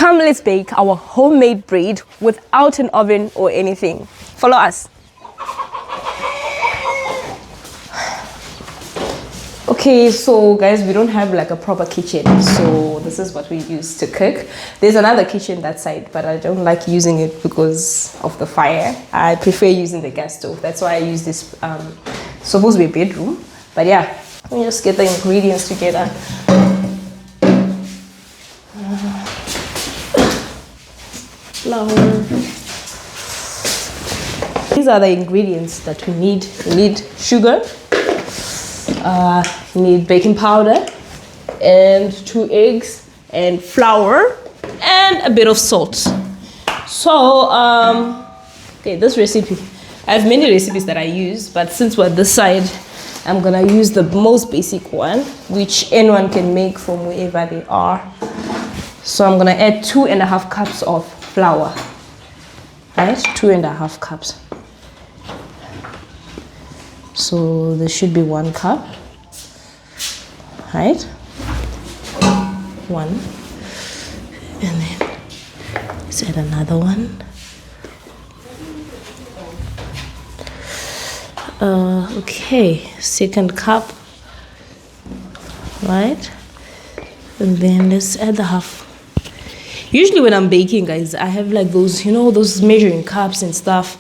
Come, let's bake our homemade bread without an oven or anything. Follow us. Okay, so guys, we don't have like a proper kitchen, so this is what we use to cook. There's another kitchen that side, but I don't like using it because of the fire. I prefer using the gas stove. That's why I use this supposed to be a bedroom. But yeah, let me just get the ingredients together. Flour. These are the ingredients that we need. We need sugar. You need baking powder and 2 eggs and flour and a bit of salt. So okay, this recipe, I have many recipes that I use, but since we're this side, I'm gonna use the most basic one, which anyone can make from wherever they are. So I'm gonna add 2.5 cups of flour, right? 2.5 cups. So there should be 1 cup, right? 1, and then let's add another one. Okay, 2nd cup, right? And then let's add the half. Usually when I'm baking, guys, I have like those, you know, those measuring cups and stuff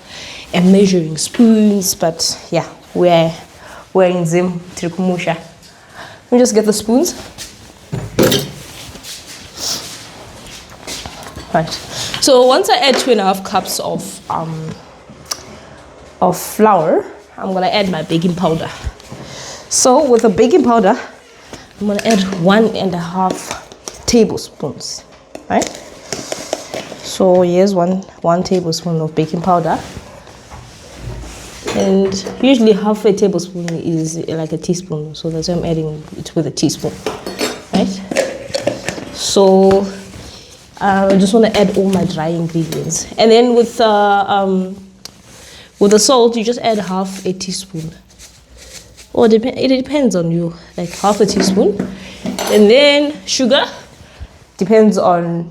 and measuring spoons, but yeah, we're in Zim Trikumusha. Let me just get the spoons. Right. So once I add 2.5 cups of flour, I'm gonna add my baking powder. So with the baking powder, I'm gonna add 1.5 tablespoons. Right? So here's one tablespoon of baking powder. And usually half a tablespoon is like a teaspoon, so that's why I'm adding it with a teaspoon, right? So I just want to add all my dry ingredients, and then with the salt, you just add half a teaspoon, or it depends on you, like half a teaspoon, and then sugar depends on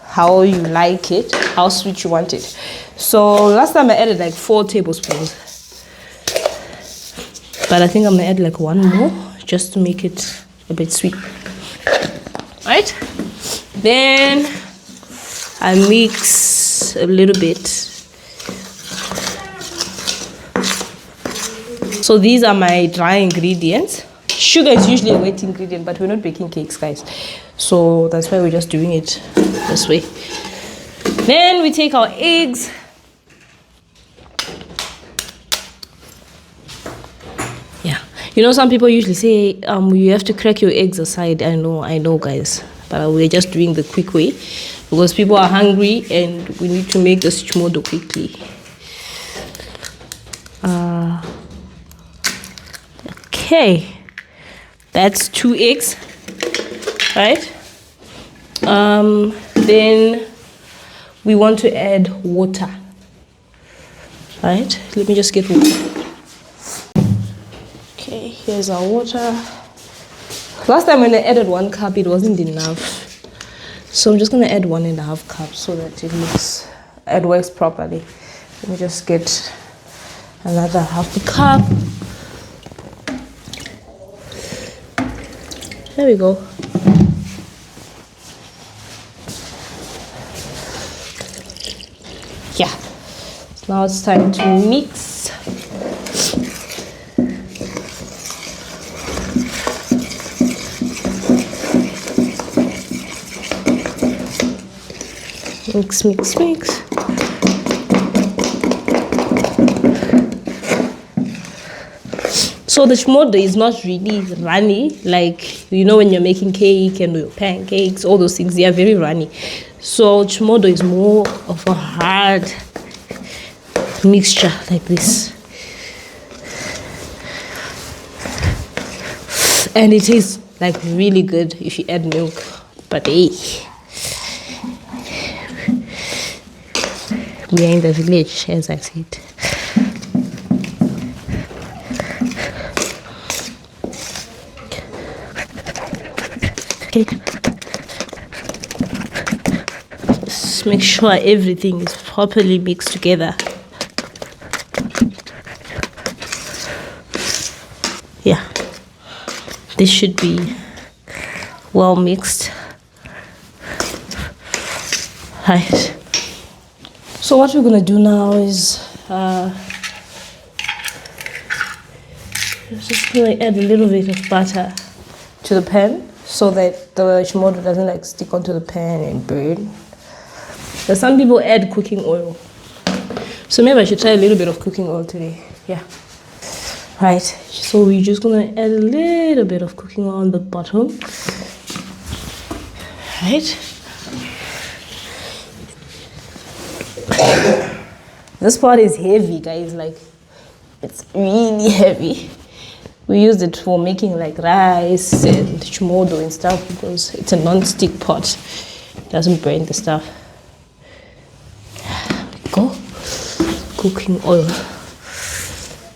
how you like it, how sweet you want it. So last time I added like 4 tablespoons. But I think I'm gonna add like 1 more just to make it a bit sweet. Right? Then I mix a little bit. So these are my dry ingredients. Sugar is usually a wet ingredient, but we're not baking cakes, guys. So that's why we're just doing it this way. Then we take our eggs. You know, some people usually say you have to crack your eggs aside. I know, guys, but we're just doing the quick way because people are hungry and we need to make the chimodo quickly. Okay, that's 2 eggs, right? Then we want to add water, right? Let me just get water. Okay, here's our water. Last time when I added 1 cup, it wasn't enough. So I'm just gonna add 1.5 cups so that it works properly. Let me just get another half a cup. There we go. Yeah. Now it's time to mix. Mix, mix, mix. So the chimodo is not really runny, like, you know, when you're making cake and your pancakes, all those things, they are very runny. So chimodo is more of a hard mixture like this. And it tastes like really good if you add milk, but hey. We are in the village, as I said. Okay. make sure everything is properly mixed together. Yeah, this should be well mixed. Right. So what we're gonna do now is just gonna add a little bit of butter to the pan so that the shimodo doesn't like stick onto the pan and burn. But some people add cooking oil, so maybe I should try a little bit of cooking oil today. Yeah. Right. So we're just gonna add a little bit of cooking oil on the bottom. Right. This part is heavy, guys. Like, it's really heavy. We used it for making like rice and chimodo and stuff because it's a non-stick pot. It doesn't burn the stuff. There we go. Cooking oil.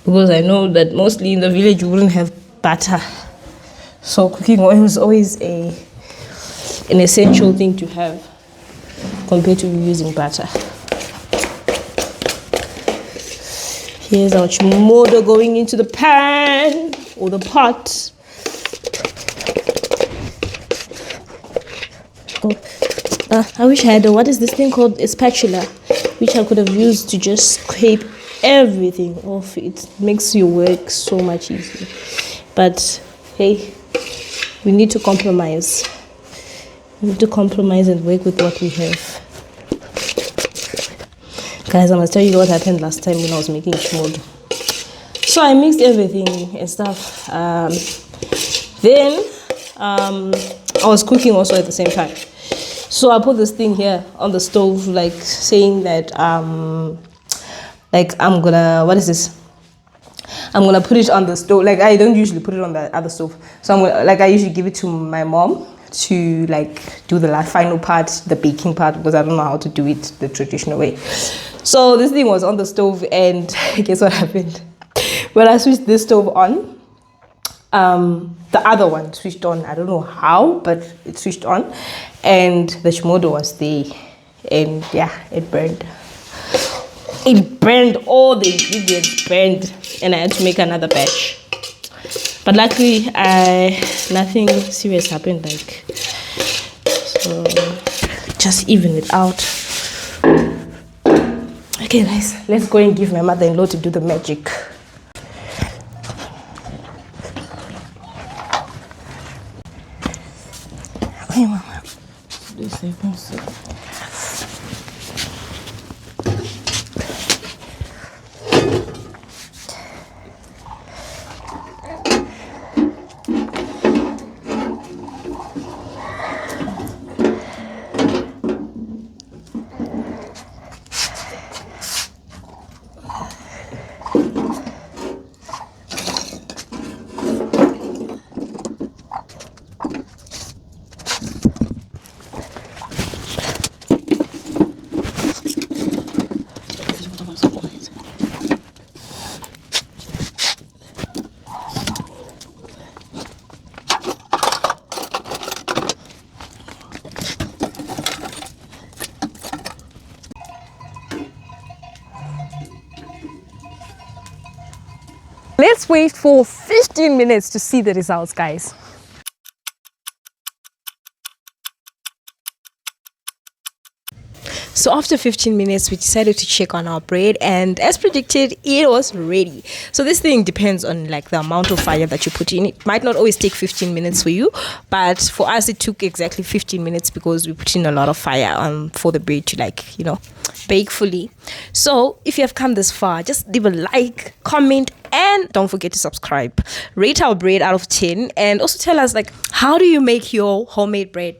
Because I know that mostly in the village you wouldn't have butter. So cooking oil is always an essential thing to have compared to using butter. Here's our chimodo going into the pan or the pot. Oh, I wish I had what is this thing called? A spatula, which I could have used to just scrape everything off. It makes your work so much easier. But hey, we need to compromise. We need to compromise and work with what we have. Guys, I must tell you what happened last time when I was making chimodo. So I mixed everything and stuff. Then I was cooking also at the same time. So I put this thing here on the stove, like saying that like I'm gonna, what is this? I'm gonna put it on the stove. Like I don't usually put it on the other stove. So I'm gonna, like I usually give it to my mom to like do the last final part, the baking part, because I don't know how to do it the traditional way. So this thing was on the stove, and guess what happened? When I switched this stove on, the other one switched on. I don't know how, but it switched on, and the chimodo was there, and yeah, it burned. It burned, all the ingredients burned, and I had to make another batch. But luckily, nothing serious happened. Like, so just even it out. Okay, guys, let's go and give my mother-in-law to do the magic. Hey, Mama. Let's wait for 15 minutes to see the results, guys. So after 15 minutes, we decided to check on our bread, and as predicted, it was ready. So this thing depends on like the amount of fire that you put in. It might not always take 15 minutes for you, but for us it took exactly 15 minutes because we put in a lot of fire for the bread to, like, you know, bake fully. So if you have come this far, just leave a like, comment, and don't forget to subscribe. Rate our bread out of 10, and also tell us, like, how do you make your homemade bread?